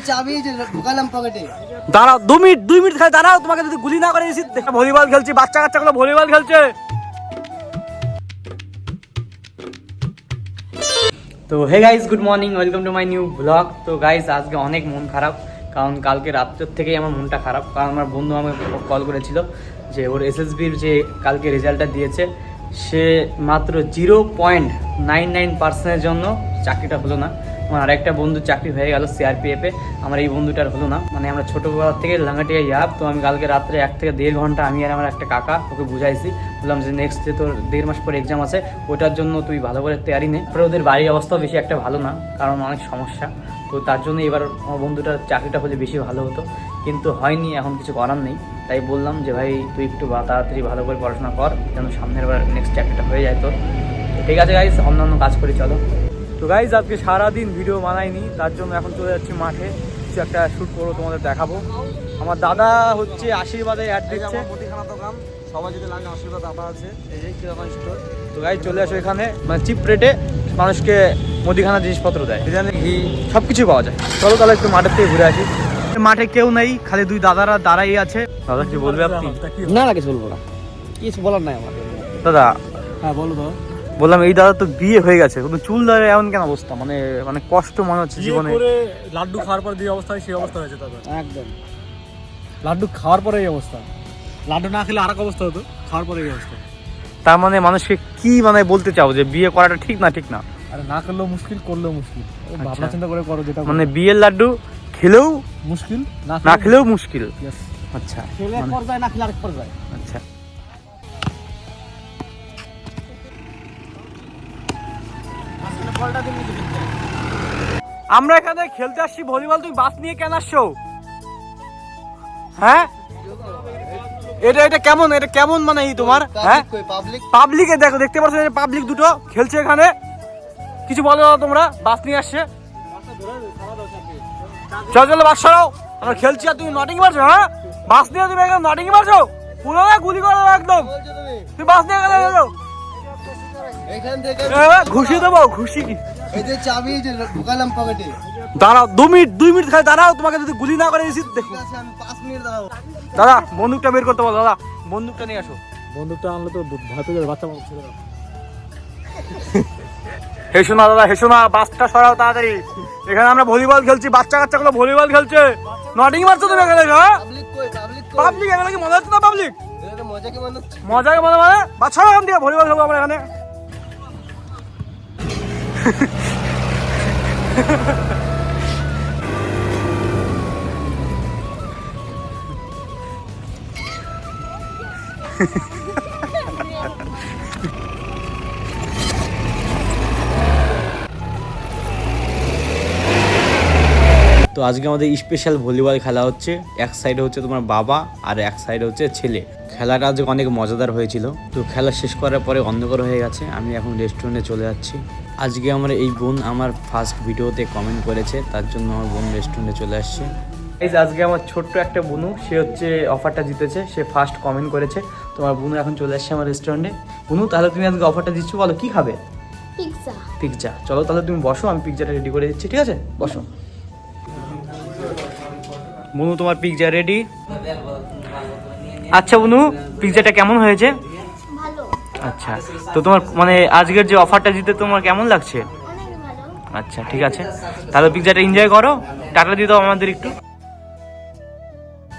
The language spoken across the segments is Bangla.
চাবি যে ঢুকালাম পকেটে। দাঁড়াও 2 মিনিট খালি দাঁড়াও, তোমাকে যদি গুলি না করে এসে ভলিবল খেলছি, বাচ্চা কাচ্চাগুলো ভলিবল খেলছে। তো hey guys, good morning, welcome to my new blog. তো গাইস আজকে অনেক মন খারাপ, কারণ কালকে রাত্রের থেকেই আমার মনটা খারাপ। কারণ আমার বন্ধু আমাকে কল করেছিল যে ওর এসএসবির যে কালকে রেজাল্টটা দিয়েছে, সে মাত্র 0.99% জন্য চাকরিটা হলো না। আমার আরেকটা বন্ধু চাকরি হয়ে গেল সিআরপিএফে, আমার এই বন্ধুটার হলো না। মানে আমরা ছোটোবেলা থেকে লাঙ্গাটিয়া ইয়াব। তো আমি কালকে রাত্রে 1 থেকে 1.5 ঘন্টা আমি আর আমার একটা কাকা ওকে বুঝাইছি, বললাম যে নেক্সট ডে তোর 1.5 মাস পরে এক্সাম আছে, ওটার জন্য তুই ভালো করে তৈরি নে। পরে ওদের বাড়ির অবস্থাও বেশি একটা ভালো না, কারণ অনেক সমস্যা। তো তার জন্য এবার আমার বন্ধুটার চাকরিটা হলে বেশি ভালো হতো, কিন্তু হয়নি, এখন কিছু করার নেই। তাই বললাম যে ভাই তুই একটু তাড়াতাড়ি ভালো করে পড়াশোনা কর, যেন সামনের বার নেক্সট চাকরিটা হয়ে যায় তোর। ঠিক আছে গাইস, অন্যান্য কাজ করি চলো। তো গাইস আজকে সারাদিন ভিডিও বানাইনি, তার জন্য এখন চলে যাচ্ছি মাঠে, কিছু একটা শ্যুট করবো, তোমাদের দেখাবো। আমার দাদা হচ্ছে আশীর্বাদে অ্যাড দিচ্ছে, মুদিখানা দোকান, সবাই যদি লাগে আশীর্বাদ আবার আছে, এই যে কিরকম স্টোর। তো গাইস চলে আসো এখানে, মানে চিপ রেটে মানুষকে মুদিখানা জিনিসপত্র দেয়, এখানে ঘি সব কিছু পাওয়া যায়। চলো তাহলে একটু মাঠের থেকে ঘুরে আসি। মাঠে কেউ নেই, খালি 2 দাদারা দাঁড়াই আছে। দাদা কি বলবে আপনি? না কিছু বলবো না, কিছু বলার নাই আমার। দাদা হ্যাঁ বলো দাদা। বললাম এই দাদা তো বিয়ে হয়ে গেছে, কিন্তু চুল দাঁড়িয়ে এমন কেন অবস্থা? মানে মানে কষ্ট মনে হচ্ছে জীবনে। লাড্ডু খাওয়ার পর যে অবস্থা হয় সেই অবস্থা হয়েছে দাদা। একদম লাড্ডু খাওয়ার পরে এই অবস্থা, লাড্ডু না খেলে আরেক অবস্থা হতো, খাওয়ার পরে এই অবস্থা। তার মানে মানুষকে কি মানে বলতে চাও যে বিয়ে করাটা ঠিক না? ঠিক না, আরে না করলেও মুশকিল, করলেও মুশকিল। ভাবনা চিন্তা করে করো, যেটা মানে বিয়ের লাড্ডু খেলেও মুশকিল, না খেলেও মুশকিল। Yes. আচ্ছা খেলে এক পর্যায়ে, না খেলে আরেক পর্যায়ে। আচ্ছা। আমরা এখানে খেলতে আসছি ভলিবল, তুমি বাস নিয়ে কেন আসছো? হ্যাঁ এটা কেমন, এটা কেমন মানে তোমার? হ্যাঁ পাবলিকে দেখো, দেখতে পাচ্ছ পাবলিক দুটো খেলছে এখানে, কিছু বলো না তোমরা? বাস নিয়ে আসছে, চলো বাস সরাও, আমরা খেলছি আর তুমি নটিং মারছো। হ্যাঁ বাস নিয়ে তুমি এখানে নটিং মারছো, পুরো গুলি করো একদম। তুমি বাস নিয়ে গেলে এখান থেকে ঘুষি দেবো, ঘুষি কি? এই যে চাবি যে ঢুকালাম পকেটে। দাঁড়াও 2 মিনিট খালি দাঁড়াও, তোমাকে যদি গুলি না করে এসে দেখো। ঠিক আছে, আমি 5 মিনিট দাঁড়াবো। দাদা বন্দুকটা বের করতে বলো, দাদা বন্দুকটা নিয়ে আসো। বন্দুকটা আনলে তো ভয় পেয়ে যাবে, বাচ্চা মানুষ ছিল না। হেসো না দাদা, হেসো না, বাসটা সরাও তাড়াতাড়ি। এখানে আমরা ভলিবল খেলছি, বাচ্চা কাচ্চাগুলো ভলিবল খেলছে, নটিং মারছো তুমি এখানে। হ্যাঁ পাবলিক কই, পাবলিক কই? পাবলিক এখানে কি মজা হচ্ছে না? পাবলিক এটা মজা কি মনে হচ্ছে? মজাকে মজা মানে বাচ্চা এখান দিয়ে ভলিবল খেলবো আমরা এখানে। তো আজকে আমাদের স্পেশাল ভলিবল খেলা হচ্ছে, এক সাইডে হচ্ছে তোমার বাবা আর এক সাইডে হচ্ছে ছেলে। খেলাটা আজকে অনেক মজাদার হয়েছিল। তো খেলা শেষ করার পরে অন্ধকার হয়ে গেছে, আমি এখন রেস্টুরেন্টে চলে যাচ্ছি। আজকে আমার এই বোন আমার ফার্স্ট ভিডিওতে কমেন্ট করেছে, তার জন্য আমার বোন রেস্টুরেন্টে চলে আসছে। আজকে আমার ছোট্ট একটা বোনু, সে হচ্ছে অফারটা জিতেছে, সে ফার্স্ট কমেন্ট করেছে। তোমার বোনু এখন চলে আসছে আমার রেস্টুরেন্টে। বোনু তাহলে তুমি আজকে অফারটা দিচ্ছ, বলো কি খাবে? পিৎজা। চলো তাহলে তুমি বসো, আমি পিৎজাটা রেডি করে দিচ্ছি। ঠিক আছে বসো। বুনু তোমার পিৎজা রেডি। আচ্ছা বুনু, পিৎজাটা কেমন হয়েছে? ভালো, আচ্ছা, তো তোমার মানে আজকের যে অফারটা জিতে তোমার কেমন লাগছে? অনেক ভালো। আচ্ছা ঠিক আছে, তাহলে পিৎজাটা এনজয় করো, টাটা দিয়ে দাও আমাদের একটু।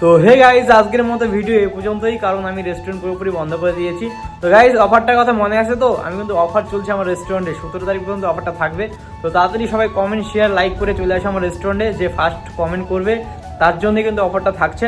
তো হে গাইজ, আজকের মতো ভিডিও এই পর্যন্তই, কারণ আমি রেস্টুরেন্ট পুরোপুরি বন্ধ করে দিয়েছি। তো গাইজ অফারটার কথা মনে আছে তো? আমি কিন্তু অফার চলছে আমার রেস্টুরেন্টে, 17 তারিখ পর্যন্ত অফারটা থাকবে। তো তাড়াতাড়ি সবাই কমেন্ট শেয়ার লাইক করে চলে আসো আমার রেস্টুরেন্টে, যে ফার্স্ট কমেন্ট করবে তার জন্যই কিন্তু অফারটা থাকছে।